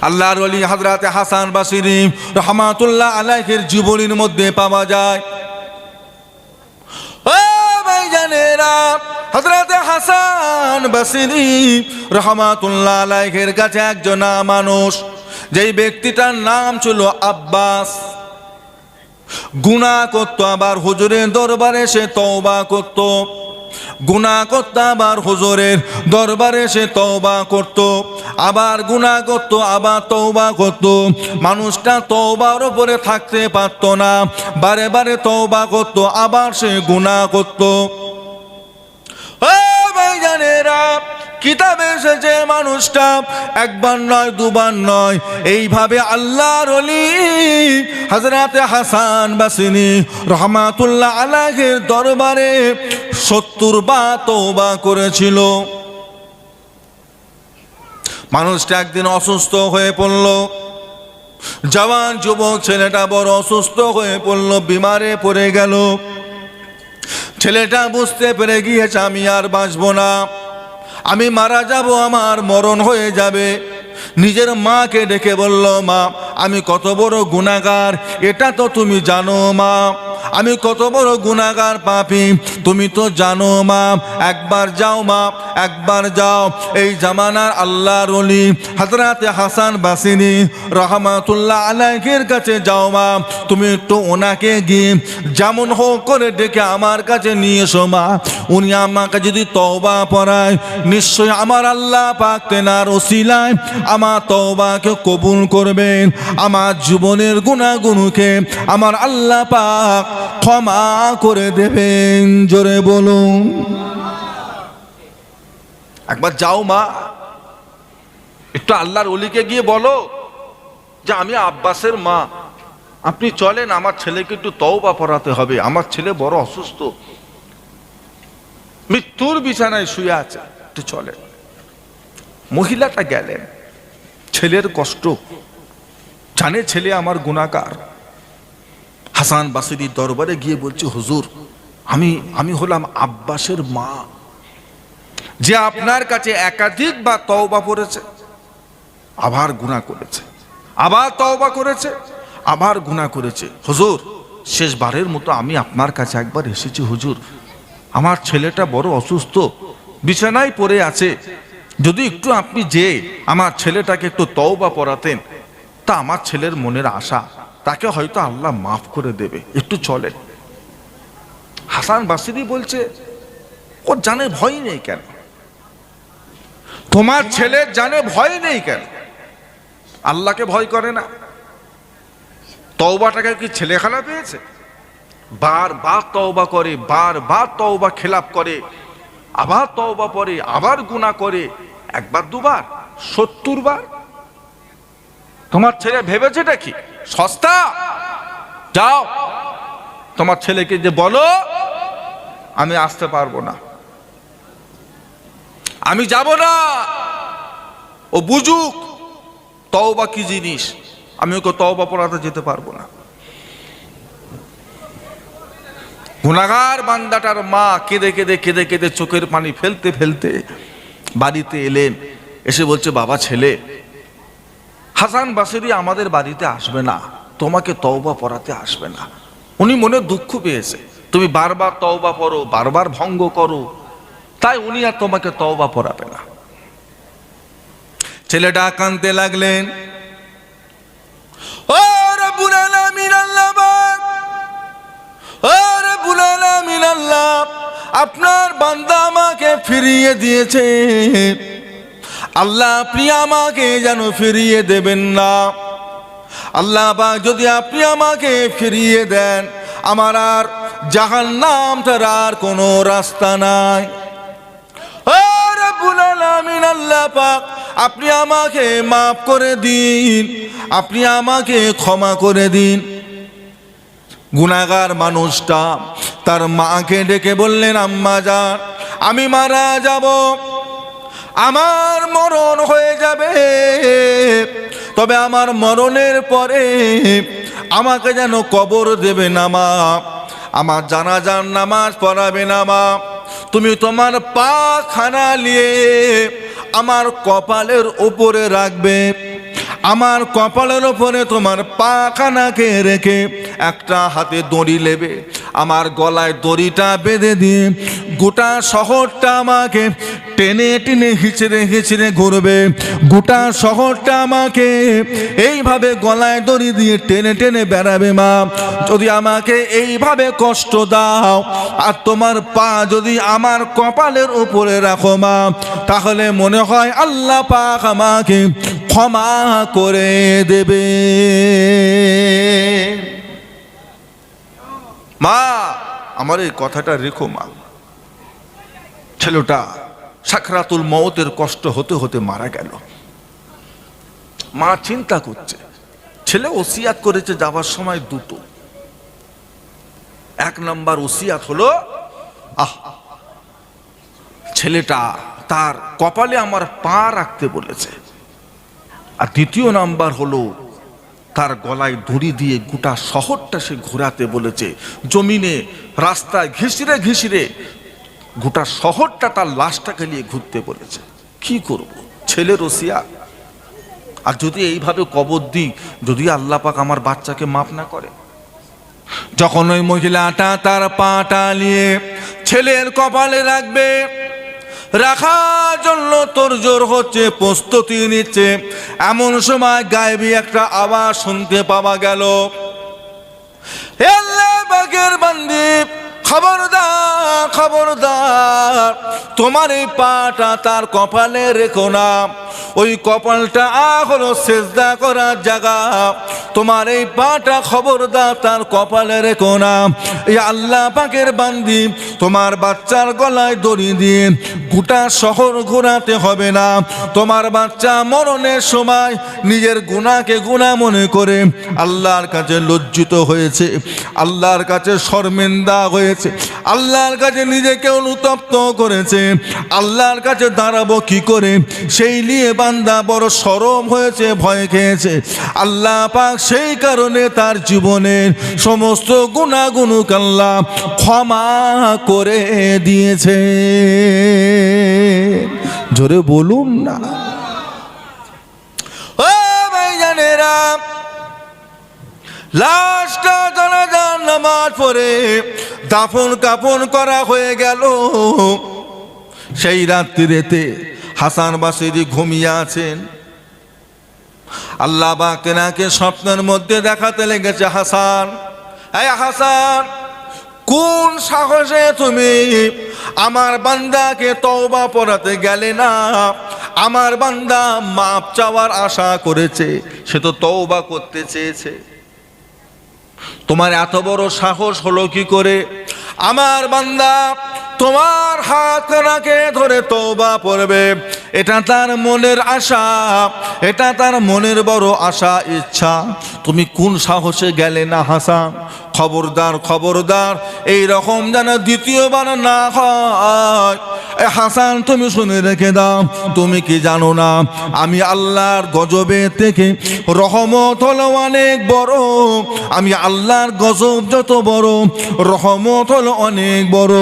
আল্লাহর ওলি হযরত হাসান বসরি রাহমাতুল্লাহ আলাইহির জীবনীর মধ্যে পাওয়া যায়। ও ভাইজানেরা, হযরত হাসান বসরি রাহমাতুল্লাহ আলাইহির কাছে একজন মানুষ, যেই ব্যক্তিটার নাম ছিল আব্বাস, গুনাহ করত, আবার হুজুরের দরবারে সে তওবা করত। গুনাহ করত, আবার হুজুরের দরবারে সে তওবা করত, আবার গুনাহ করত, আবার তওবা করত। মানুষটা তওবার উপরে থাকতে পারত না, বারে বারে তওবা করত, আবার সে গুনাহ করত। ও ভাইজানেরা, কিতাবে এসেছে মানুষটা একবার নয় দুবার নয়, এইভাবে আল্লাহর ওলি হযরত হাসান বসরি রাহমাতুল্লাহ আলাইহির দরবারে 70 বার তওবা করেছিল। মানুষটা একদিন অসুস্থ হয়ে পড়ল, জওয়ান যুবক ছেলেটা বড় অসুস্থ হয়ে পড়ল, বিমারে পড়ে গেল। ছেলেটা বুঝতে পেরে গিয়েছে আমি আর বাঁচব না, আমি মারা যাব, আমার মরণ হয়ে যাবে। নিজের মাকে ডেকে বলল, মা আমি কত বড় গুনাহগার এটা তো তুমি জানো মা, আমি কত বড় গুনাহগার পাপী তুমি তো জানো মা, একবার যাও মা, একবার যাও। এই জামানার আল্লাহর ওলি হযরত হাসান বসরি রাহমাতুল্লাহ আলাইহির কাছে যাও মা, তুমি একটু ওনাকে গিয়ে যেমন হোক করে ডেকে আমার কাছে নিয়ে এসো মা। উনি আমাকে যদি তওবা পড়ায়, নিশ্চয় আমার আল্লাহ পাক তেনার ওসিলায় আমার তওবাকে কবুল করবেন, আমার জীবনের গুনাহগুলোকে আমার আল্লাহ পাক ক্ষমা করে দেবেন। জোরে বলুন, একবার যাও মা, একটু আল্লাহর ওলিকে গিয়ে বলো যে আমি আব্বাসের মা, আপনি চলেন, আমার ছেলেকে একটু তওবা পড়াতে হবে, আমার ছেলে বড় অসুস্থ, মৃত্যুর বিছানায় শুয়ে আছে, একটু চলেন। মহিলাটা গেলেন, ছেলের কষ্ট জানে, ছেলে আমার গুনাহগার। হাসান বসরির দরবারে গিয়ে বলছে, হুজুর আমি হলাম আব্বাসের মা, যে আপনার কাছে একাধিকবার তওবা পড়েছে, আবার গুনাহ করেছে, আবার তওবা করেছে, আবার গুনাহ করেছে। হুজুর শেষবারের মতো আমি আপনার কাছে একবার এসেছি হুজুর, আমার ছেলেটা বড় অসুস্থ, বিছানায় পড়ে আছে, যদি একটু আপনি যে আমার ছেলেটাকে একটু তওবা পড়াতেন, তা আমার ছেলের মনের আশা, তাকে হয়তো আল্লাহ মাফ করে দেবে, একটু চলেন। হাসান বসরি বলছে, ওর জানে ভয় নেই কেন? তোমার ছেলের জানে ভয় নেই কেন? আল্লাহকে ভয় করে না? তওবাটাকে কি ছেলেখেলা পেয়েছে? বারবার তওবা করে, বারবার তওবা খেলাপ করে, আবার তওবা পড়ে, আবার গুনাহ করে, একবার দুবার 70 বার। তোমার ছেলে ভেবেছেটা কি সস্তা? যাও তোমার ছেলেকে যে বলো আমি আসতে পারবো না, আমি যাব না, ও বুঝুক তওবা কি জিনিস, আমি ওকে তওবা পড়াতে যেতে পারবো না। গুনাহগার বান্দাটার মা কেঁদে কেঁদে কেঁদে কেঁদে চোখের পানি ফেলতে ফেলতে বাড়িতে এলেন, এসে বলছে, বাবা ছেলে হাসান বসরি আমাদের বাড়িতে আসবে না, তোমাকে তওবা পড়াতে আসবে না। উনি মনে দুঃখ পেয়েছে, তুমি বারবার তওবা পড়ো, বারবার ভঙ্গ করো, তাই উনি আর তোমাকে তওবা পড়াবে না। ছেলেটা কাঁদতে লাগলেন, ও রব্বুল আলামিন আল্লাহ পাক, ও রব্বুল আলামিন আল্লাহ, আপনার বান্দা আমাকে ফিরিয়ে দিয়েছে, আল্লাহ আপনি আমাকে যেন ফিরিয়ে দেবেন না। আল্লাহ পাক যদি আপনি আমাকে ফিরিয়ে দেন, আমার আর জাহান্নাম ছাড়া আর কোনো রাস্তা নাই। ও রব্বুল আলামিন আল্লাহ পাক, আপনি আমাকে মাফ করে দিন, আপনি আমাকে ক্ষমা করে দিন। গুনাহগার মানুষটা তার মাকে ডেকে বললেন, আম্মা জান আমি মারা যাব, আমার মরণ হয়ে যাবে, তবে আমার মরণের পরে আমাকে যেন কবর দেবে না মা, আমার জানাজার নামাজ পড়াবে না মা, তুমি তোমার পা খানা নিয়ে আমার কপালের উপরে রাখবে, আমার কপালের ওপরে তোমার পাখানাকে রেখে একটা হাতে দড়ি নেবে, আমার গলায় দড়িটা বেঁধে দিয়ে গোটা শহরটা আমাকে টেনে টেনে হিচড়ে হিচড়ে ঘুরবে। গোটা শহরটা আমাকে এইভাবে গলায় দড়ি দিয়ে টেনে টেনে বেড়াবে মা। যদি আমাকে এইভাবে কষ্ট দাও আর তোমার পা যদি আমার কপালের উপরে রাখো মা, তাহলে মনে হয় আল্লাহ পাক আমাকে ক্ষমা করে দেবে। মা আমার এই কথাটা রেখো মা। ছেলেটা সাকরাতুল মওতের কষ্ট হতে হতে মারা গেল। মা চিন্তা করছে, ছেলে ওসিয়াত করেছে যাবার সময় দুটো। এক নাম্বার ওসিয়াত হলো ছেলেটা তার কপালে আমার পা রাখতে বলেছে, আর দ্বিতীয় নাম্বার হলো তার গলায় দড়ি দিয়ে গোটা শহরটা সে ঘোরাতে বলেছে। জমিনে রাস্তায় ঘিসড়ে ঘিসড়ে গোটা শহরটা তার লাশটাকে নিয়ে ঘুরতে বলেছে। কি করব, ছেলের ওসিয়া। আর যদি এইভাবে কবর দিই, যদি আল্লাহ পাক আমার বাচ্চাকে মাফ না করে। যখন ওই মহিলাটা তার পাটা নিয়ে ছেলের কপালে রাখবে, রাখার জন্য তোড়জোড় হচ্ছে, প্রস্তুতি নিচ্ছে, এমন সময় গায়েবী একটা আওয়াজ শুনতে পাওয়া গেল, হে আল্লাহ পাকের বান্দি, খবরদার খবরদার, তোমার এই পাটা তার কপালে রেখো না। ওই কপালটা হলো সেজদা করার জায়গা, তোমার এই পাটা খবরদার তার কপালে রেখো না। এই আল্লাহ পাকের বান্দি, তোমার বাচ্চার গলায় দড়ি দিয়ে গোটা শহর ঘোরাতে হবে না। তোমার বাচ্চা মরণের সময় নিজের গুনাহকে গুনাহ মনে করে আল্লাহর কাছে লজ্জিত হয়েছে, আল্লাহর কাছে শর্মিন্দা হয়েছে, আল্লাহর কাছে নিজেকে অনুতপ্ত করেছে। আল্লাহর কাছে দাঁড়াবো কি করে, সেই নিয়ে বান্দা বড় শরম হয়েছে, ভয় খেয়েছে। আল্লাহ পাক সেই কারণে তার জীবনের সমস্ত গুনাহগুনুক আল্লাহ ক্ষমা করে দিয়েছে। জোরে বলুন না। ও ভাইজানেরা, লাশটা জানাজার নামাজ পড়ে দাফন কাফন করা হয়ে গেল। সেই রাত্রিতে হাসান বাসরি ঘুমিয়ে আছেন। আল্লাহ পাক তেনাকে স্বপ্নের মধ্যে দেখাতে লেগেছে, হাসান, এই হাসান, কোন সাহসে তুমি আমার বান্দাকে তওবা পড়াতে গেলে না? আমার বান্দা মাপ চাওয়ার আশা করেছে, সে তো তওবা করতে চেয়েছে, তোমার এত বড় সাহস হলো কি করে? আমার বান্দা তোমার হাত কানাকে ধরে তওবা পড়বে, এটা তার মনের আশা, এটা তার মনের বড় আশা ইচ্ছা। তুমি কোন সাহসে গেলে না হাসান? খবরদার খবরদার, এই রকম যেন দ্বিতীয়বার না হয়। হাসান তুমি শুনে রেখে দাও, তুমি কি জানো না আমি আল্লাহর গজবে থেকে রহমত হলো অনেক বড়। আমি আল্লাহর গজব যত বড়, রহমত হলো অনেক বড়।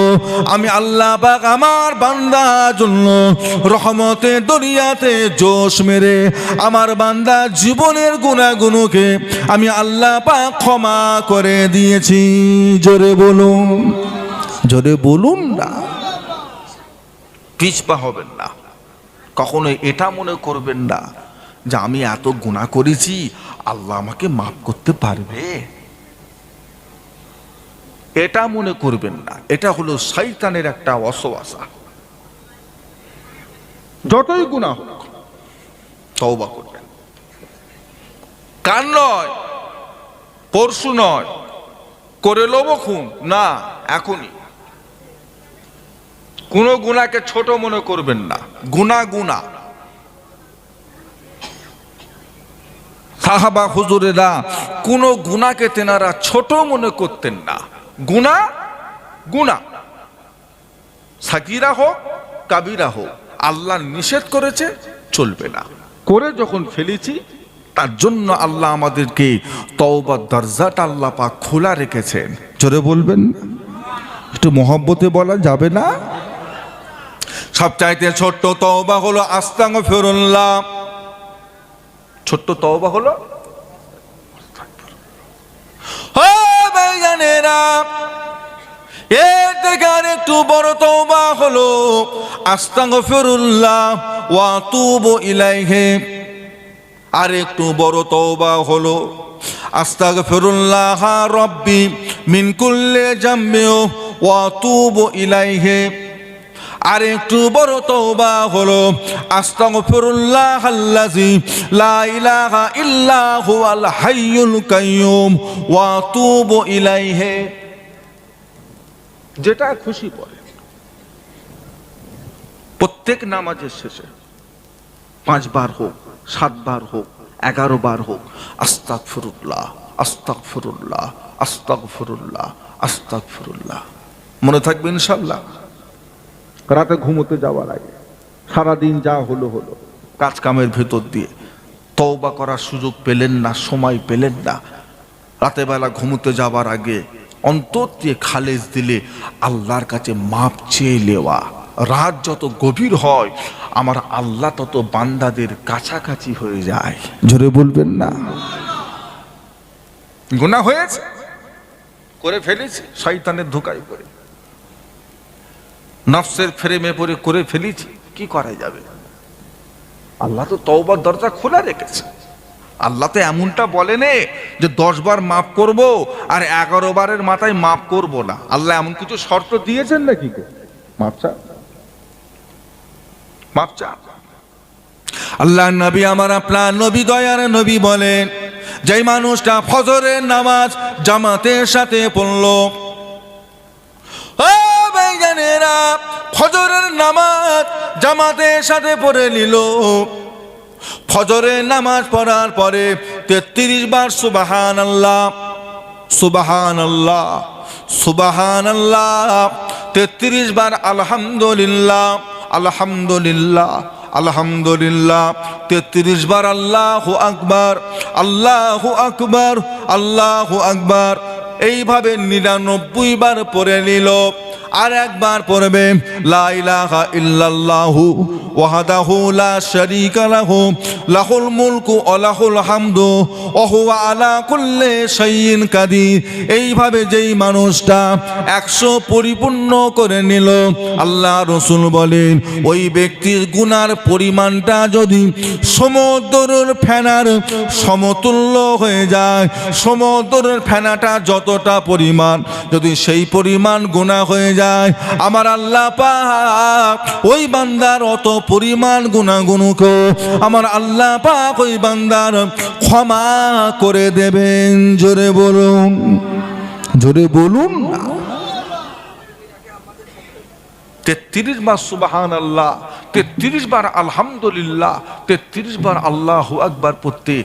আমি আল্লাহ পাক আমার বান্দার জন্য রহমতের দরিয়াতে জোশ মেরে আমার বান্দা জীবনের গুনাহগুলোকে আমি আল্লাহ পাক ক্ষমা করে দিয়েছি। জোরে বলুন, জোরে বলুন না। পিছপা হবেন না, কখনো এটা মনে করবেন না যে আমি এত গুনাহ করেছি, আল্লাহ আমাকে মাফ করতে পারবে, এটা মনে করবেন না। এটা হলো শয়তানের একটা ওয়াসওয়াসা। যতই গুনাহ হোক তওবা করবেন। কাল নয়, পরশু নয়, করে লব খুন না, এখনই। কোন গুনাহকে ছোট মনে করবেন না। গুনাহ গুনাহ। সাহাবা হুজুরেরা কোন গুনাহকে তেনারা ছোট মনে করতেন না। গুনাহ গুনাহ, সাগীরা হোক কাবীরা হোক, আল্লাহ নিষেধ করেছে, চলবে না। করে যখন ফেলেছি, তার জন্য আল্লাহ আমাদেরকে তওবার দরজাটা আল্লাহ পাক খোলা রেখেছেন। জোরে বলবেন, একটু মহব্বতে বলা যাবে না? সবচাইতে ছোট্ট তওবা হলো আস্তাগফিরুল্লাহ। ছোট্ট তওবা হলো ভাইজানেরা, এর থেকে আর একটু বড় তওবা হলো আস্তাগফিরুল্লাহ ওয়া আতুবু ইলাইহি। আর একটু বড় তওবা হলো আস্তাগফিরুল্লাহ রাব্বি মিন কুল্লি যামবি ওয়া আতুবু ইলাইহি। আর একটু বড় তওবা হলো আস্তাগফিরুল্লাহ আল্লাযী লা ইলাহা ইল্লা হুয়াল হাইয়ুল কাইয়্যুম ওয়া আতুবু ইলাইহি। যেটা খুশি পড়ে প্রত্যেক নামাজের শেষে 5 বার হোক, 7 বার হোক, 11 বার হোক, আস্তাগফিরুল্লাহ আস্তাগফিরুল্লাহ আস্তাগফিরুল্লাহ আস্তাগফিরুল্লাহ। মনে থাকবে ইনশাআল্লাহ। রাতে ঘুমোতে যাওয়ার আগে, সারাদিন যা হলো হলো, কাজ কামের ভেতর দিয়ে তওবা করার সুযোগ পেলেন না, সময় পেলেন না, রাতে বেলা ঘুমোতে যাবার আগে অন্তর দিয়ে খালেজ দিলে আল্লাহর কাছে মাপ চেয়ে নেওয়া। রাত যত গভীর হয় আমার আল্লাহ তত বান্দাদের কাছাকাছি হয়ে যায়। জোরে বলবেন না? গুনাহ হয়েছে, করে ফেলেছি শয়তানের ধোঁকায় পড়ে, নফসের ফ্রেমে পড়ে করে ফেলেছি, কি করা যাবে? আল্লাহ তো তওবার দরজা খোলা রেখেছে। আল্লাহ তো এমনটা বলেনি যে 10 বার মাফ করব আর 11 বারের মাথায় মাফ করব না। আল্লাহ এমন কিছু শর্ত দিয়েছেন নাকি? মাফ চা, মাফ চা। আল্লাহ নবী, আমার আপনার নবী, দয়ার নবী বলেন, যেই মানুষটা ফজরের নামাজ জামাতের সাথে পড়লো, ভাইজানেরা, ফজরের নামাজ জামাতের সাথে পড়ে নিল, ফজরের নামাজ পড়ার পরে 33 বার সুবহানাল্লাহ সুবহানাল্লাহ সুবহানাল্লাহ, 33 বার আলহামদুলিল্লাহ আলহামদুলিল্লাহ আলহামদুলিল্লাহ, 33 বার আল্লাহু আকবার আল্লাহু আকবার আল্লাহু আকবার, এইভাবে 99 বার পড়ে নিল। আর একবার পড়বে লা ইলাহা ইল্লাল্লাহু ওয়াহদাহু লা শারীকা লাহু লাহুল মুলকু ওয়া লাহুল হামদু ওয়া হুয়া আলা কুল্লি শাইইন কাদির। এইভাবে যেই মানুষটা 100 পরিপূর্ণ করে নিল, আল্লাহ রাসূল বলেন ওই ব্যক্তির গুনার পরিমাণটা যদি সমুদ্রের ফেনার সমতুল্য হয়ে যায়, সমুদ্রের ফেনাটা যতটা পরিমাণ যদি সেই পরিমাণ গুনাহ হয়ে যায়, আমার আল্লাহ পাক ওই বান্দার অত পরিমাণ গুনাহগুলোকে আমার আল্লাহ পাক ওই বান্দার ক্ষমা করে দেবেন। জোরে বলুন, জোরে বলুন। 33 বার সুবহানাল্লাহ, 33 বার আলহামদুলিল্লাহ, 33 বার আল্লাহু আকবার পড়তে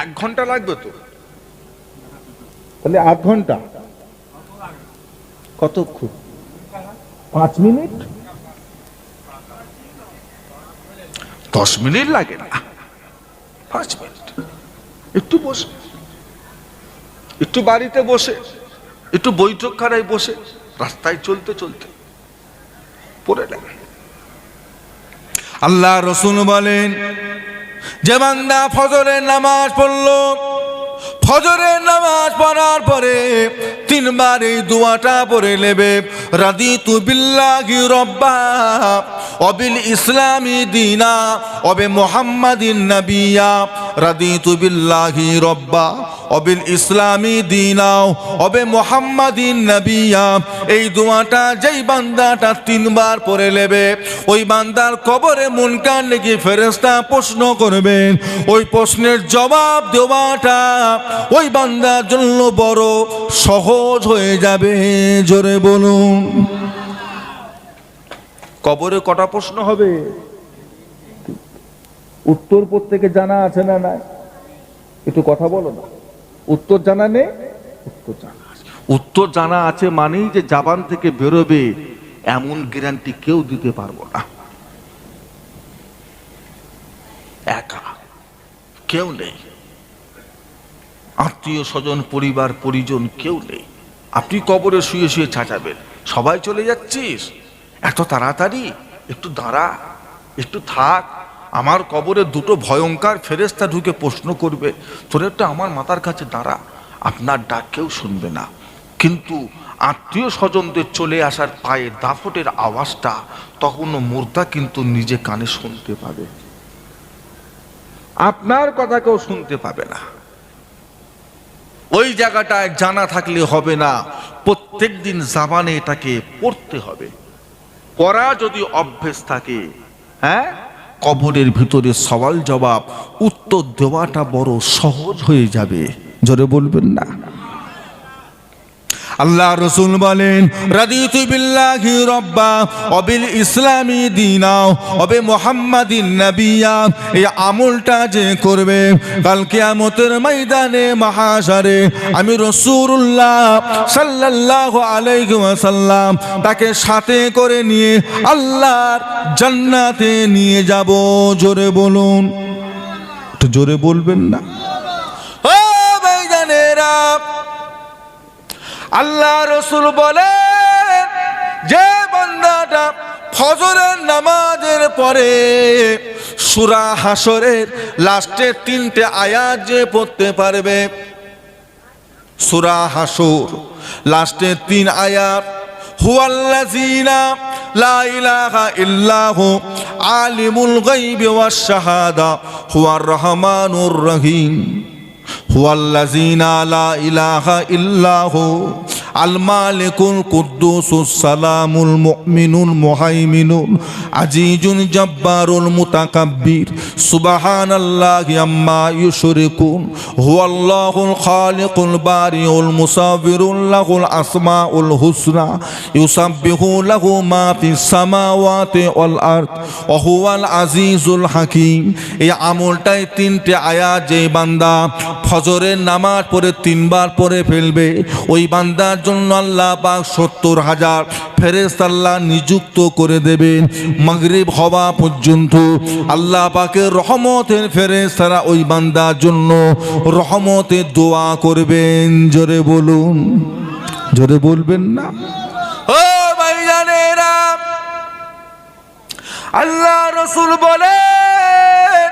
1 ঘন্টা লাগবে তো? তাহলে 8 ঘন্টা কতক্ষণ? 5 মিনিট, 10 মিনিট লাগে না, 5 মিনিট। একটু বসে, একটু বাড়িতে বসে, একটু বৈঠকখানায় বসে, রাস্তায় চলতে চলতে পড়ে নেবে। আল্লাহ রাসূল বলেন, যে বান্দা ফজরের নামাজ পড়লো, ফজরের নামাজ পড়ার পরে 3 বার এই দোয়াটা পড়ে নেবে, রাদিতু বিল্লাহি রাব্বা ওয়া বিল ইসলামি দীনা ওয়া বি মুহাম্মাদিন নাবিয়্যা, রাদিতু বিল্লাহি রাব্বা ওয়া বিল ইসলামি দীনা ওয়া বি মুহাম্মাদিন নাবিয়্যা। এই দোয়াটা যেই বান্দাটা 3 বার পড়ে নেবে, ওই বান্দার কবরে মুনকার নাকি ফেরেশতা প্রশ্ন করবেন, ওই প্রশ্নের জবাব দেওয়াটা ওই বান্দার জন্য বড় সহজ হয়ে যাবে। জোরে বলুন। কবরে কটা প্রশ্ন হবে? উত্তর প্রত্যেকে জানা আছে না? না, একটু কথা বলো না। উত্তর জানা নেই? উত্তর জানা আছে। উত্তর জানা আছে মানেই যে জবান থেকে বেরোবে এমন গ্যারান্টি কেউ দিতে পারবো না। একা কেউ নেই, আত্মীয় স্বজন পরিবার পরিজন কেউ নেই। আপনি কবরে শুয়ে শুয়ে চাচাবেন, সবাই চলে যাচ্ছিস, এত তাড়াতাড়ি, একটু দাঁড়া, একটু থাক, আমার কবরে দুটো ভয়ঙ্কর ফেরেশতা ঢুকে প্রশ্ন করবে, তোর একটা আমার মাথার কাছে দাঁড়া, আপনার ডাক কেউ শুনবে না, কিন্তু আত্মীয় স্বজনদের চলে আসার পায়ের দাফটের আওয়াজটা তখন মুর্দা কিন্তু নিজে কানে শুনতে পাবে, আপনার কথা কেউ শুনতে পাবে না। ওই জায়গাটায় জানা থাকলে হবে না, প্রত্যেক দিন জাবানে এটাকে পড়তে হবে। পড়া যদি অভ্যেস থাকে, হ্যাঁ, কবরের ভিতরে সওয়াল জবাব উত্তর দেওয়াটা বড় সহজ হয়ে যাবে। জোরে বলবেন না? আল্লাহ রসুল বলেন, রাদিতু বিল্লাহি রাব্বা ওয়া বিল ইসলামি দীনা ওয়া বি মুহাম্মাদিন নাবিয়্যা। এই আমলটা যে করবে কাল কিয়ামতের ময়দানে মাহশারে আমি রাসূলুল্লাহ সাল্লাল্লাহু আলাইহি ওয়াসাল্লাম তাকে সাথে করে নিয়ে আল্লাহর জান্নাতে নিয়ে যাব। জোরে বলুন, একটু জোরে বলবেন না? ও ভাইজানেরা, আল্লাহ রসুল বলেন যে বান্দাটা ফজরের নামাজের পরে সূরা হাসরের লাস্টের 3টে আয়াত যে পড়তে পারবে, সূরা হাসর লাস্টের 3 আয়াত, হুয়াল্লাযীনা লা ইলাহা ইল্লাহু আলিমুল গায়বি ওয়াশ শাহাদা হুয়ার রহমানুর রহিম, হুয়াল্লাযীনা লা ইলাহা ইল্লাহু আল মালিকুল কুদ্দুসুস সালামুল মুমিনুল মুহাইমিনুল আজিজুল জব্বারুল মুতাকাব্বির সুবহানাল্লাহি আম্মা ইউশরিকুন হুয়াল্লাহুল খালিকুল বারিউল মুসাব্বিরুল লাহুল আসমাউল হুসনা ইউসাব্বিহু লাহু মা ফিস সামাওয়াতি ওয়াল আরদ ওয়া হুয়াল আজিজুল হাকীম। এই আমলটাই 3টে আয়াত যে বান্দা ফজরের নামাজ পড়ে 3 বার পড়ে ফেলবে, ওই বান্দার জন্য আল্লাহ পাক 70,000 ফেরেশতা আল্লাহ নিযুক্ত করে দেবেন। মাগরিব হওয়া পর্যন্ত আল্লাহ পাকের রহমতের ফেরেশতারা ওই বান্দার জন্য রহমতের দোয়া করবেন। জোরে বলুন, জোরে বলবেন না? ও ভাইজানেরা, আল্লাহ রসুল বলেন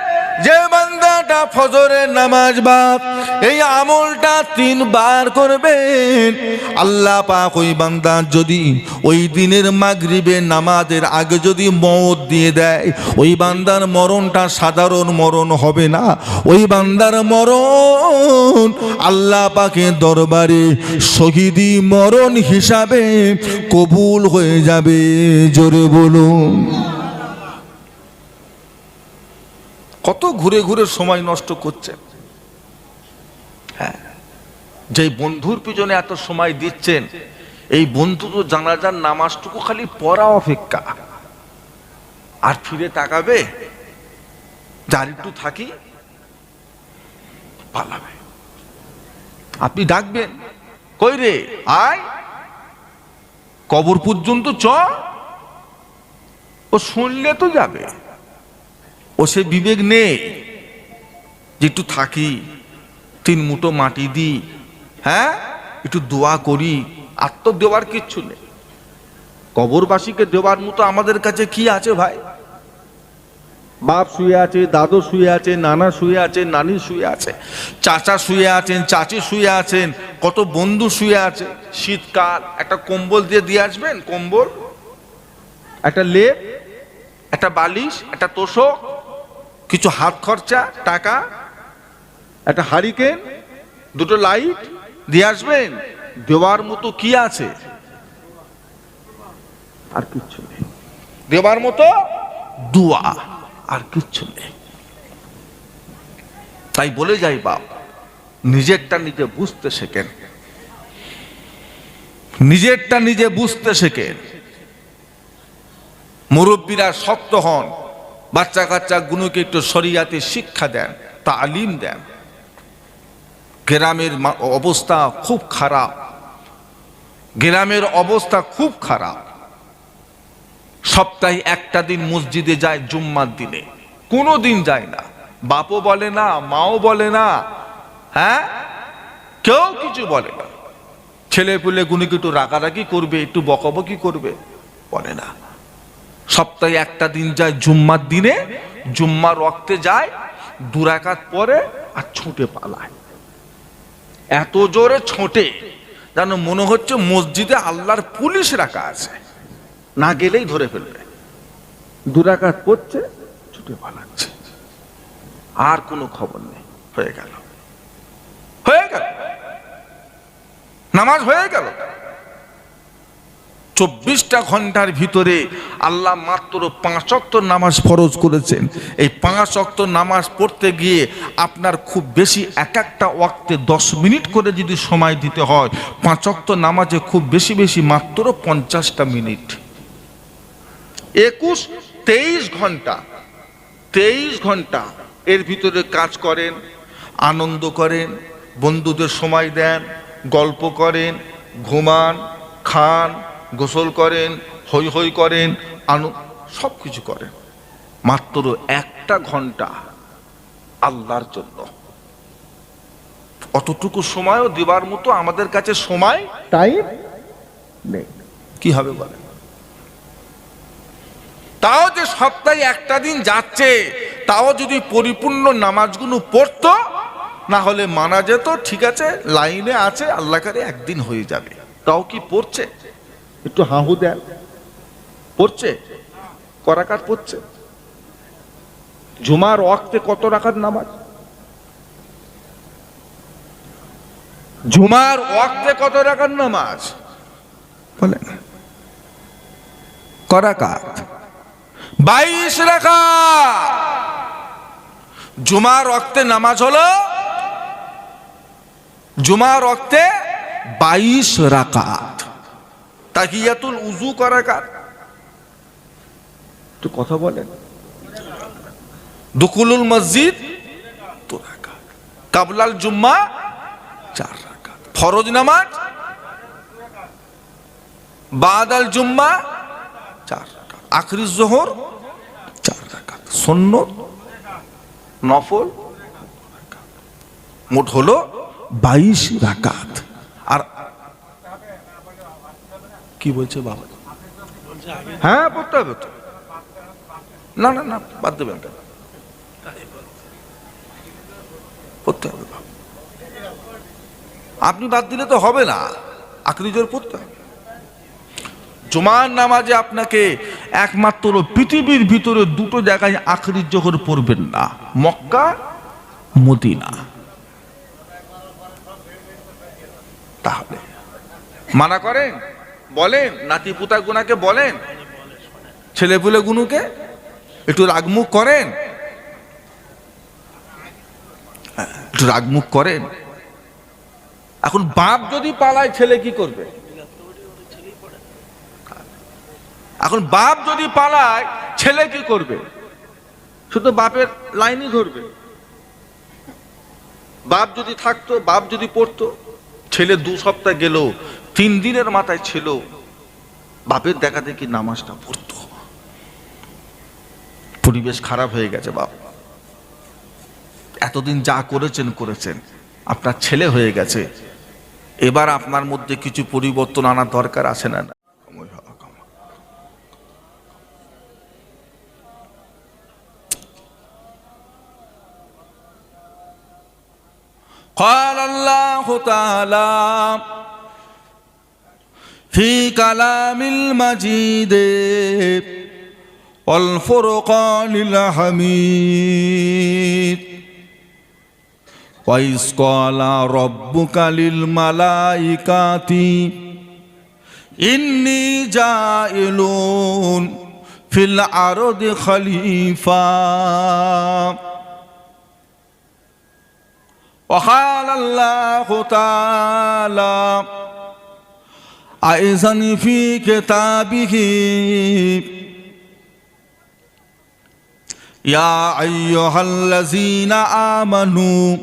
যে বান্দাটা ফজরের নামাজ বাদ এই আমলটা 3 বার করবেন, আল্লাহ পাক ওই বান্দার যদি ওই দিনের মাগরিবের নামাজের আগে যদি মওত দিয়ে দেয়, ওই বান্দার মরণটা সাধারণ মরণ হবে না, ওই বান্দার মরণ আল্লাহ পাকের দরবারে শহীদি মরণ হিসাবে কবুল হয়ে যাবে। জোরে বলুন। কত ঘুরে ঘুরে সময় নষ্ট করছেন। হ্যাঁ, যে বন্ধুর পিছনে এত সময় দিচ্ছেন, এই বন্ধু তো জানাজার নামাজটুকু খালি পড়া অপেক্ষা, আর ফিরে তাকাবে, যার একটু থাকি পালাবে। আপনি ডাকবেন, কই রে আয়, কবর পর্যন্ত চ, ও শুনলে তো যাবে, ও সে বিবেক নেই যে একটু থাকি, 3 মুঠো মাটি দিই, হ্যাঁ একটু দোয়া করি, আর তো দেওয়ার কিচ্ছু নেই। কবরবাসীকে দেওয়ার মতো আমাদের কাছে কি আছে ভাই? বাপ শুয়ে আছে, দাদু শুয়ে আছে, নানা শুয়ে আছে, নানি শুয়ে আছে, চাচা শুয়ে আছেন, চাচি শুয়ে আছেন, কত বন্ধু শুয়ে আছে। শীতকাল একটা কম্বল দিয়ে আসবেন, কম্বল, একটা লেপ, একটা বালিশ, একটা তোষক, কিছু হাত খরচা টাকা, একটা হারিকেন, 2টো লাইট দিয়ে আসবেন। দেওয়ার মতো কি আছে? আর কিচ্ছু নেই। দেওয়ার মতো দোয়া আর কিচ্ছু নেই। তাই বলে যাই বাপ, নিজেরটা নিজে বুঝতে শেখেন, নিজেরটা নিজে বুঝতে শেখেন। মুরব্বীরা শক্ত হন, বাচ্চা কাচ্চা গুলোকে একটু শরিয়াতে শিক্ষা দেন, তালিম দেন। গ্রামের অবস্থা খুব খারাপ, গ্রামের অবস্থা খুব খারাপ। সপ্তাহে একটা দিন মসজিদে যায়, জুম্মার দিনে, কোনো দিন যায় না। বাপও বলে না, মাও বলে না, হ্যাঁ কেউ কিছু বলে না। ছেলে পুলে গুণীকে একটু রাগারাগি করবে, একটু বকাবকি করবে, বলে না। সপ্তাহে একটা দিন যায়, জুম্মার দিনে জুম্মার ওয়াক্তে যায়, 2 রাকাত পরে আর ছুটে পালায়। এত জোরে ছোটে যেন মনে হচ্ছে মসজিদে আল্লাহর পুলিশ রাখা আছে, না গেলেই ধরে ফেলবে। 2 রাকাত পড়ছে, ছুটে পালাচ্ছে, আর কোনো খবর নেই। হয়ে গেল, নামাজ হয়ে গেল। 24টা ঘন্টার ভিতরে আল্লাহ মাত্র 5 ওয়াক্ত নামাজ ফরজ করেছেন। এই 5 ওয়াক্ত নামাজ পড়তে গিয়ে আপনার খুব বেশি একটা ওয়াক্তে 10 মিনিট করে যদি সময় দিতে হয়, 5 ওয়াক্ত নামাজে খুব বেশি মাত্র 50টা মিনিট। 23 ঘন্টা, 23 ঘন্টা এর ভিতরে কাজ করেন, আনন্দ করেন, বন্ধুদের সময় দেন, গল্প করেন, ঘুমান, খান, গোসল করেন, হই হই করেন, সব কিছু করেন, মাত্র 1 ঘন্টা আল্লাহর জন্য। অতটুকু সময়ও দেবার মতো আমাদের কাছে সময় টাইম নেই। কি হবে বলেন? তাও যে সপ্তাহে একটা দিন যাচ্ছে, তাও যদি পরিপূর্ণ নামাজগুলো পড়তো, না হলে মানা যেত, ঠিক আছে লাইনে আছে, আল্লাহ করে একদিন হয়ে যাবে। তাও কি পড়ছে? একটু হাহু দেন, পড়ছে? করাকাত পড়ছে? জুমার ওয়াক্তে কত রাকাত নামাজ? জুমার ওয়াক্তে কত রাকাত নামাজ বলেন? করাকাত 22 রাকাত। জুমার ওয়াক্তে নামাজ হলো, জুমার ওয়াক্তে 22 রাকাত। তাহিয়াতুল উযু করাকাত, তো কথা বলেন। দুকুলুল মসজিদ 2 রাকাত। কাবলাল জুম্মা 4 রাকাত। ফরজ নামাজ বাদাল জুম্মা 4 রাকাত। আখরি যোহর 4 রাকাত। সুন্নত নফল মোট হলো 22 রাকাত। আর কি বলছে বাবা? হ্যাঁ পড়তে হবে তো। না না না, বাদ দেবেন, পড়তে হবে। আপনি বাদ দিলে তো হবে না, আখরি জোহর পড়তে হবে। জুমার নামাজে আপনাকে একমাত্র পৃথিবীর ভিতরে 2টো জায়গায় আখরি জোহর পড়বেন না, মক্কা, মদিনা। তাহলে মানা করেন, বলেন নাতি পুতা গুনাকে, বলেন ছেলেপুলে গুনুকে, একটু রাগমুখ করেন, একটু রাগমুখ করেন। এখন বাপ যদি পালায়, ছেলে কি করবে? এখন বাপ যদি পালায়, ছেলে কি করবে? শুধু বাপের লাইনই ধরবে। বাপ যদি থাকতো, বাপ যদি পড়তো, ছেলে 2 সপ্তাহ গেল, 3 দিনের মাথায় ছিল বাপের দেখা দেখি নামাজটা পড়তো। পরিবেশ খারাপ হয়ে গেছে। বাপ এতদিন যা করেছেন, আপনার ছেলে হয়ে গেছে, এবার আপনার মধ্যে কিছু পরিবর্তন আনার দরকার আছে না? قال الله تعالى في كلام المجيد والفرقان الحميد وإذ قال ربك للملائكة إني جاعل في الأرض خليفة وقال الله تعالى أيضا في كتابه يا أيها الذين آمنوا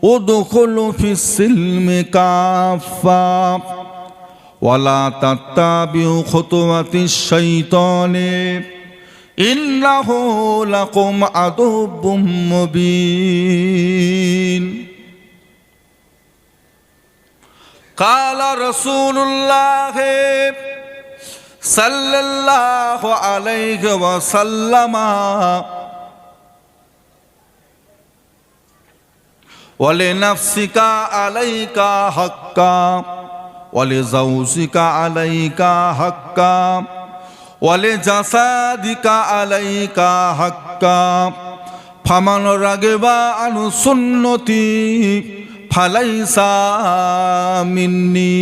ادخلوا في السلم كافة ولا تتبعوا خطوات الشيطان إنه لكم عدو مبين قال رسول الله صلى الله عليه وسلم ওয়ালে নাফসিকা আলাইকা হাক্কা ওয়ালে জাউজিকা আলাইকা হাক্কা ওয়ালে জাসাদিকা আলাইকা হাক্কা ফামান রাগিবা আন সুন্নতি ফালাইসা মিন্নি।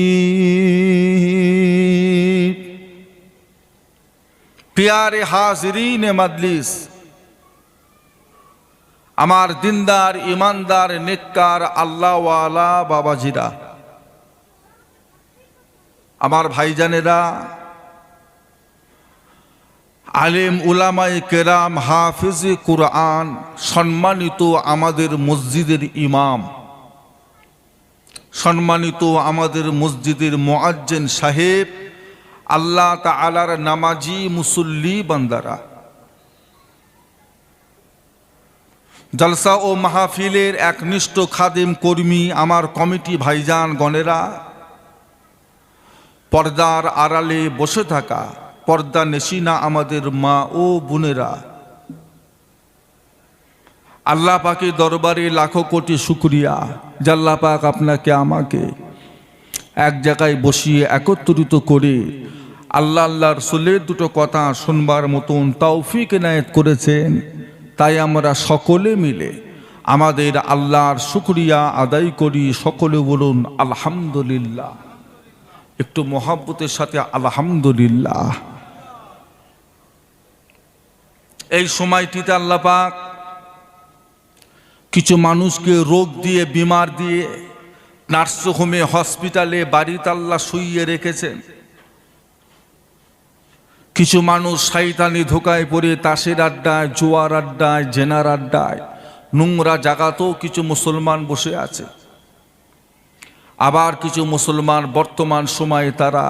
প্যারে হাজিরিন মজলিস, আমার দিনদার ইমানদার নেককার আল্লাহওয়ালা বাবাজিরা, আমার ভাইজানেরা, আলেম উলামায়ে কেরাম, হাফিজে কুরআন, সম্মানিত আমাদের মসজিদের ইমাম, সম্মানিত আমাদের মসজিদের মুয়াজ্জিন সাহেব, আল্লাহ তাআলার নামাজি মুসল্লি বান্দারা, জলসা ও মাহফিলের একনিষ্ঠ খাদেম কর্মী, আমার কমিটি ভাইজান গণেরা, পর্দার আড়ালে বসে থাকা পর্দা নেশিনা আমাদের মা ও বোনেরা, আল্লাহ পাকের দরবারে লাখো কোটি শুকরিয়া যে আল্লাহ পাক আপনাকে আমাকে এক জায়গায় বসিয়ে একত্রিত করে আল্লাহ রাসূলের দুটো কথা শুনবার মতন তৌফিক এনায়েত করেছেন। তাই আমরা সকলে মিলে আমাদের আল্লাহর শুকরিয়া আদায় করি। সকলে বলুন আলহামদুলিল্লাহ, একটু মহব্বতের সাথে আলহামদুলিল্লাহ। এই সময়টিতে আল্লাহ পাক কিছু মানুষকে রোগ দিয়ে, বিমার দিয়ে নার্সিংহোমে, হসপিটালে, বাড়িতে আল্লাহ শুইয়ে রেখেছেন। কিছু মানুষ শয়তানি ধোকায় পড়ে তাসের আড্ডায়, জুয়ার আড্ডায়, জেনার আড্ডায়, নোংরা জায়গাতেও কিছু মুসলমান বসে আছে। আবার কিছু মুসলমান বর্তমান সময়ে তারা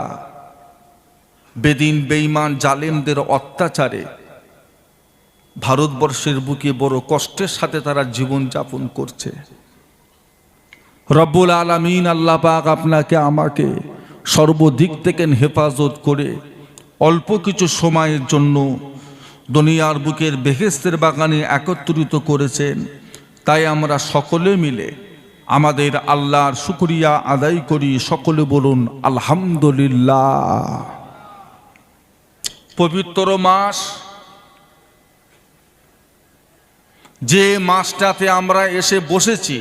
বেদিন বেঈমান জালেমদের অত্যাচারে ভারতবর্ষের বুকে বড় কষ্টের সাথে তারা জীবন যাপন করছে। রব্বুল আলামিন আল্লাহ পাক আপনাকে আমাকে সর্বদিক থেকে হেফাজত করে অল্প কিছু সময়ের জন্য দুনিয়ার বুকের বেহেশতের বাগানে একত্রিত করেছেন। তাই আমরা সকলে মিলে আমাদের আল্লাহর শুকরিয়া আদায় করি। সকলে বলুন আলহামদুলিল্লাহ। পবিত্র মাস, যে মাসটাতে আমরা এসে বসেছি,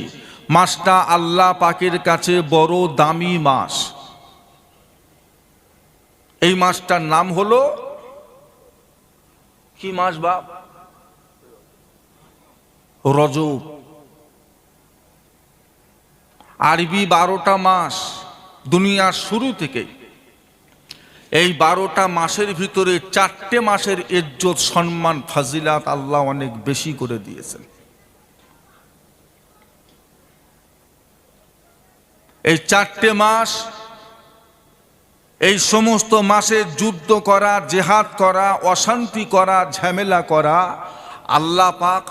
মাসটা আল্লাহ পাকের কাছে বড় দামি মাস। এই মাসটার নাম হলো কি মাস বাপ? রজব। আরবি 12টা মাস দুনিয়ার শুরু থেকে। এই 12টা মাসের ভিতরে 4টে মাসের ইজ্জত, সম্মান, ফাজিলাত আল্লাহ অনেক বেশি করে দিয়েছেন। এই 4টে মাস, এই সমস্ত মাসে যুদ্ধ করা, জেহাদ করা, অশান্তি করা, ঝামেলা করা আল্লাহ পাক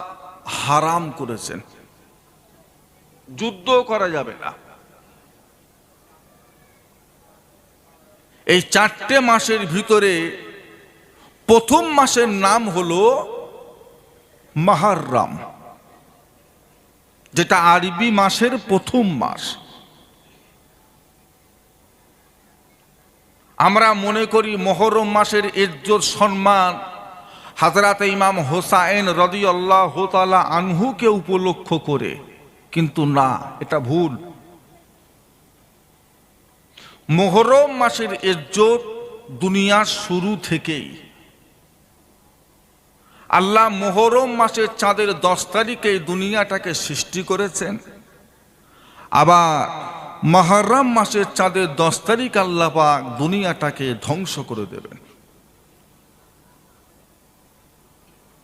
হারাম করেছেন। যুদ্ধ করা যাবে না। এই 4টে মাসের ভিতরে প্রথম মাসের নাম হলো মুহররম, যেটা আরবি মাসের প্রথম মাস। আমরা মনে করি মুহররম মাসের ইজ্জত, সম্মান হযরত ইমাম হুসাইন রাদিয়াল্লাহু তাআলা আনহুকে উপলক্ষ করে, কিন্তু না, এটা ভুল। মুহররম মাসের ইজ্জত দুনিয়ার শুরু থেকেই। আল্লাহ মুহররম মাসের চাঁদের 10 তারিখে দুনিয়াটাকে সৃষ্টি করেছেন। আবার মুহররম মাসের চাঁদের 10 তারিখ আল্লাহ পাক দুনিয়াটাকে ধ্বংস করে দেবেন।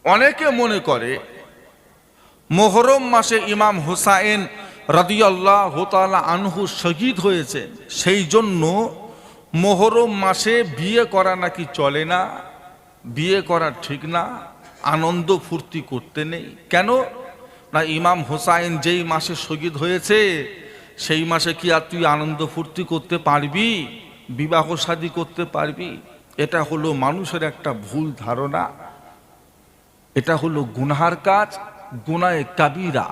অনেকে মনে করে মুহররম মাসে ইমাম হুসাইন রাদিয়াল্লাহু তাআলা আনহু শহীদ হয়েছে, সেই জন্য মুহররম মাসে বিয়ে করা নাকি চলে না, বিয়ে করা ঠিক না, আনন্দ ফুর্তি করতে নেই। কেন না, ইমাম হুসাইন যেই মাসে শহীদ হয়েছে সেই মাসে কি আর তুই আনন্দ ফুর্তি করতে পারবি, বিবাহ শাদী করতে পারবি? এটা হলো মানুষের একটা ভুল ধারণা। এটা হলো গুনাহার কাজ, গুনায়ে কাবিরা।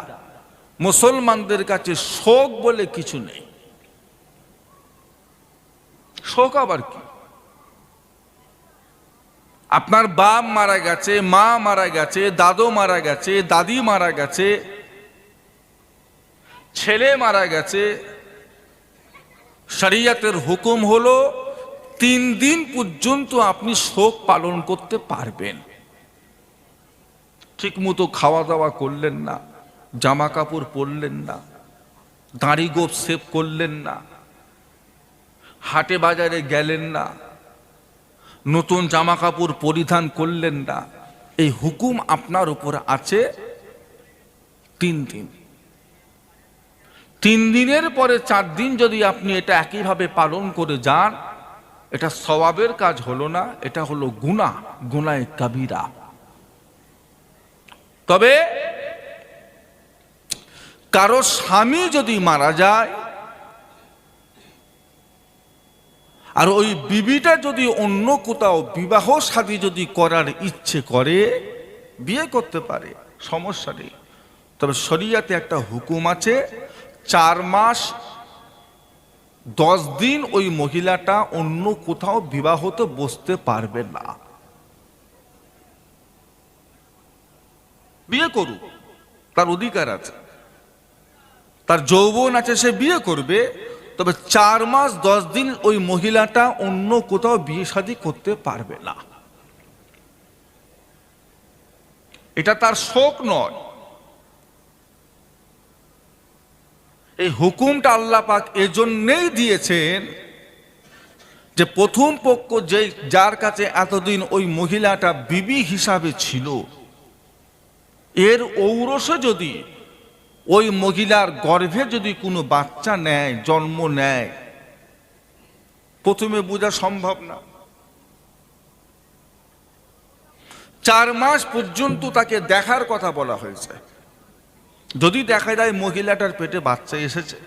মুসলমানদের কাছে শোক বলে কিছু নেই। শোক আবার কি? আপনার বাপ মারা গেছে, মা মারা গেছে, দাদু মারা গেছে, দাদি মারা গেছে, ছেলে মারা গেছে, শরিয়তের হুকুম হলো 3 দিন পর্যন্ত আপনি শোক পালন করতে পারবেন। ঠিক মতো খাওয়া দাওয়া করলেন না, জামা কাপড় পরলেন না, দাড়ি গোঁফ সেভ করলেন না, হাটে বাজারে গেলেন না, নতুন জামা কাপড় পরিধান করলেন না, এই হুকুম আপনার উপর আছে 3 দিন। 3 দিনের পরে 4 দিন যদি আপনি এটা একইভাবে পালন করে যান, এটা সওয়াবের কাজ হলো না, এটা হলো গুনাহ, গুনাহে কাবীরা। তবে কারো স্বামী যদি মারা যায় আর ওই বিবিটা যদি অন্য কোথাও বিবাহ শাদী যদি করার ইচ্ছে করে, বিয়ে করতে পারে, সমস্যা নেই। তবে শরিয়াতে একটা হুকুম আছে, 4 মাস 10 দিন ওই মহিলাটা অন্য কোথাও বিবাহতে বসতে পারবে না। বিয়ে করুক, তার অধিকার আছে, তার যৌবন আছে, সে বিয়ে করবে। তবে 4 মাস 10 দিন ওই মহিলাটা অন্য কোথাও বিয়ে শাদী করতে পারবে না। এটা তার শোক নয়। এই হুকুমটা আল্লাহ পাক এজন্যই দিয়েছেন যে প্রথম পক্ষ যার কাছে এতদিন ওই মহিলাটা বিবি হিসাবে ছিল, এর ঔরসে যদি ওই মহিলার গর্ভে যদি কোনো বাচ্চা নেয়, জন্ম নেয়, প্রথমে বোঝা সম্ভব না। 4 মাস পর্যন্ত তাকে দেখার কথা বলা হয়েছে। যদি দেখা যায় মহিলাটার পেটে বাচ্চা এসেছে,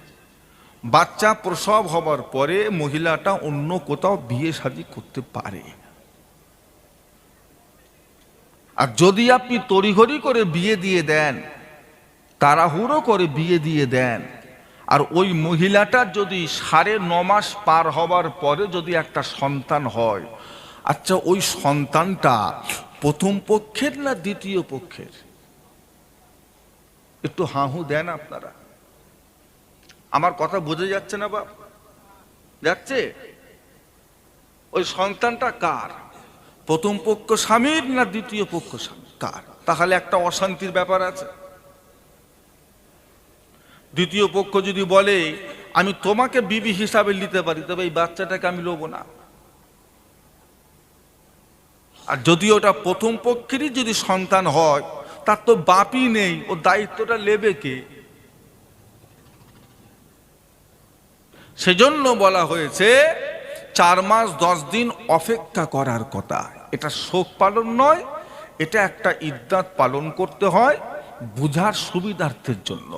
বাচ্চা প্রসব হবার পরে মহিলাটা অন্য কোথাও বিয়ে শাদী করতে পারে। আর যদি আপনি তড়িঘড়ি করে বিয়ে দিয়ে দেন, তাড়াহুড়ো করে বিয়ে দিয়ে দেন, আর ওই মহিলাটার যদি 9.5 মাস পার হবার পরে যদি একটা সন্তান হয়, আচ্ছা ওই সন্তানটা প্রথম পক্ষের না দ্বিতীয় পক্ষের? একটু হাহু দেন আপনারা। আমার কথা বোঝা যাচ্ছে না বাপ? যাচ্ছে? ওই সন্তানটা কার? প্রথম পক্ষ স্বামীর না দ্বিতীয় পক্ষ কার? তাহলে একটা অশান্তির ব্যাপার আছে। দ্বিতীয় পক্ষ যদি বলে আমি তোমাকে বিবি হিসাবে নিতে পারি, তবে এই বাচ্চাটাকে আমি লব না। আর যদি ওটা প্রথম পক্ষেরই যদি সন্তান হয়, তার তো বাপই নেই, ও দায়িত্বটা নেবে কে? সেজন্য বলা হয়েছে 4 মাস 10 দিন অপেক্ষা করার কথা। এটা শোক পালন নয়, এটা একটা ইদ্দাত পালন করতে হয় বুঝার সুবিধার্থের জন্য।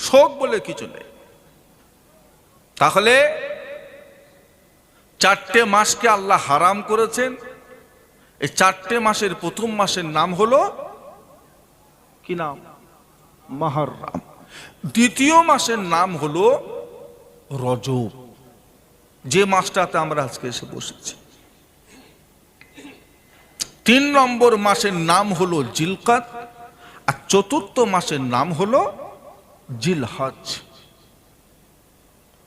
শোক বলে কিছু নেই। তাহলে 4টে মাসকে আল্লাহ হারাম করেছেন। এই 4টে মাসের প্রথম মাসের নাম হলো কি নাম? মুহররম। দ্বিতীয় মাসের নাম হলো রজব, যে মাসটাতে আমরা আজকে এসে বসেছি। 3 নম্বর মাসের নাম হলো জিলকাদ, আর 4র্থ মাসের নাম হলো জিলহজ।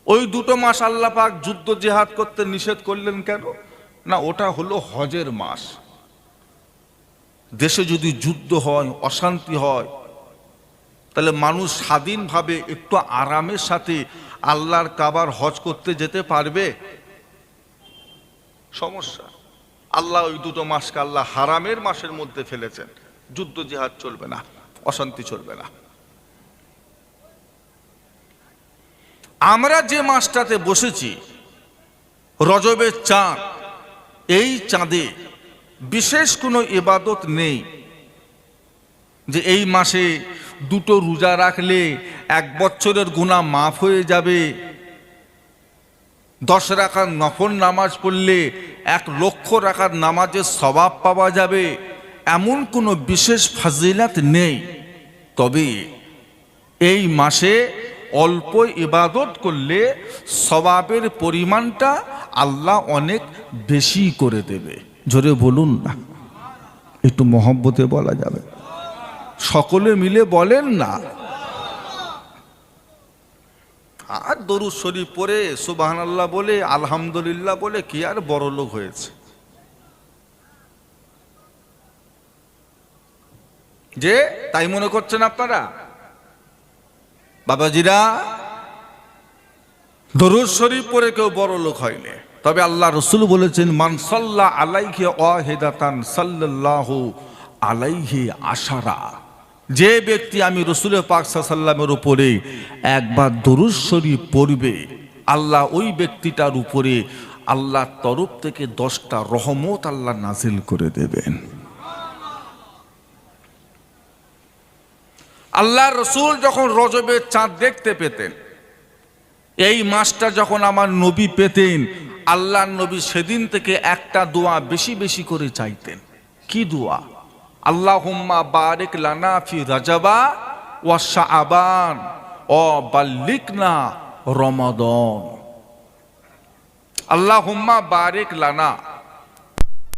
ওই 2টো মাস আল্লাহ পাক যুদ্ধ জিহাদ করতে নিষেধ করলেন কেন? না, ওটা হলো হজের মাস। দেশে যদি যুদ্ধ হয়, অশান্তি হয়, তাহলে মানুষ স্বাধীনভাবে একটু আরামের সাথে আল্লাহর কাবার হজ করতে যেতে পারবে? সমস্যা। আল্লাহ ওই 2টো মাসকে আল্লাহ হারামের মাসের মধ্যে ফেলেছেন। যুদ্ধ জিহাদ চলবে না, অশান্তি চলবে না। আমরা যে মাসটাতে বসেছি, রজবের চাঁদ, এই চাঁদে বিশেষ কোনো ইবাদত নেই যে এই মাসে 2টো রোজা রাখলে 1 বছরের গুনাহ মাফ হয়ে যাবে, 10 রাকাত নফল নামাজ পড়লে 1 লক্ষ রাকাত নামাজের সওয়াব পাওয়া যাবে। এমন কোনো বিশেষ ফাজিলাত নেই। তবে এই মাসে অল্প ইবাদত করলে সওয়াবের পরিমাণটা আল্লাহ অনেক বেশি করে দেবে। জোরে বলুন না, একটু মহব্বতে বলা যাবে, সকলে মিলে বলেন না। আর দরুদ শরীফ পড়ে সুবহানাল্লাহ বলে আলহামদুলিল্লাহ বলে কি আর বড় লোক হয়েছে? যে তাই মনে করছেন আপনারা? বাবাজিরা, দরুদ শরীফ পড়ে কেউ বড় লোক হয়নি। তবে আল্লাহ রসুল বলেছেন, মান সাল্লা আলাইহি ওয়াহিদাতান সাল্লাল্লাহু আলাইহি আশারা। যে ব্যক্তি আমি রসুল পাক সাল্লাল্লাহু আলাইহি ওয়াসাল্লামের উপরে একবার দরুদ শরীফ পড়বে, আল্লাহ ওই ব্যক্তিটার উপরে আল্লাহর তরফ থেকে 10টা রহমত আল্লাহ নাজিল করে দেবেন। আল্লাহ রসুল যখন রজবের চাঁদ দেখতে পেতেন, এই মাসটা যখন আমার নবী পেতেন, আল্লাহ নবী সেদিন থেকে একটা দোয়া বেশি বেশি করে চাইতেন। কি দোয়া? আল্লাহুম্মা বারিক লানা ফি রাজাবা ওয়া শাবান ওয়া বাল্লিগনা রমাদান। আল্লাহুম্মা বারিক লানা